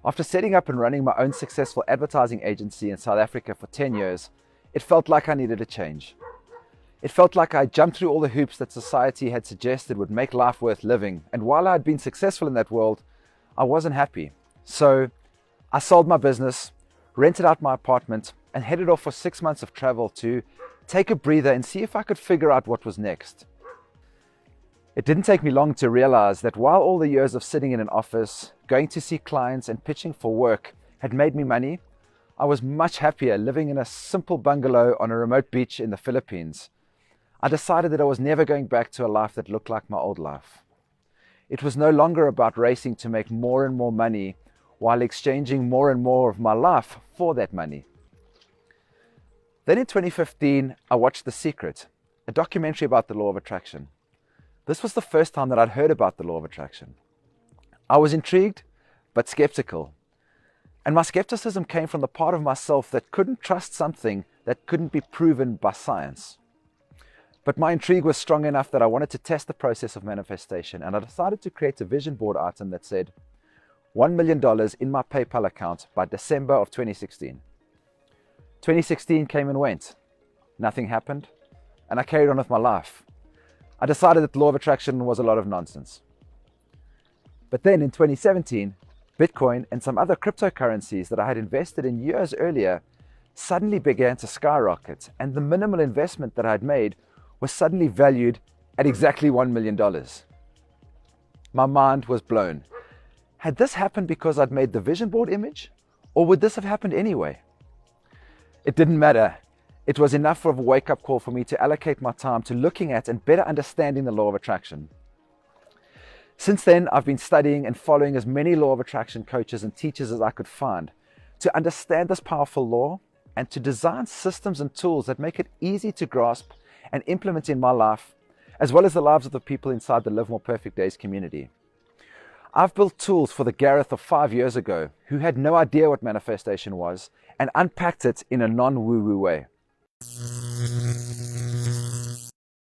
After setting up and running my own successful advertising agency in South Africa for 10 years, it felt like I needed a change. It felt like I jumped through all the hoops that society had suggested would make life worth living, and while I had been successful in that world, I wasn't happy. So I sold my business, rented out my apartment, and headed off for 6 months of travel to take a breather and see if I could figure out what was next. It didn't take me long to realize that while all the years of sitting in an office, going to see clients and pitching for work had made me money, I was much happier living in a simple bungalow on a remote beach in the Philippines. I decided that I was never going back to a life that looked like my old life. It was no longer about racing to make more and more money while exchanging more and more of my life for that money. Then in 2015, I watched The Secret, a documentary about the law of attraction. This was the first time that I'd heard about the law of attraction. I was intrigued, but skeptical. And my skepticism came from the part of myself that couldn't trust something that couldn't be proven by science. But my intrigue was strong enough that I wanted to test the process of manifestation, and I decided to create a vision board item that said, $1 million in my PayPal account by December of 2016. 2016 came and went. Nothing happened, and I carried on with my life. I decided that the law of attraction was a lot of nonsense. But then in 2017, Bitcoin and some other cryptocurrencies that I had invested in years earlier suddenly began to skyrocket, and the minimal investment that I had made was suddenly valued at exactly $1 million. My mind was blown. Had this happened because I'd made the vision board image, or would this have happened anyway? It didn't matter. It was enough of a wake-up call for me to allocate my time to looking at and better understanding the law of attraction. Since then, I've been studying and following as many law of attraction coaches and teachers as I could find to understand this powerful law and to design systems and tools that make it easy to grasp and implement in my life, as well as the lives of the people inside the Live More Perfect Days community. I've built tools for the Gareth of 5 years ago who had no idea what manifestation was and unpacked it in a non-woo-woo way.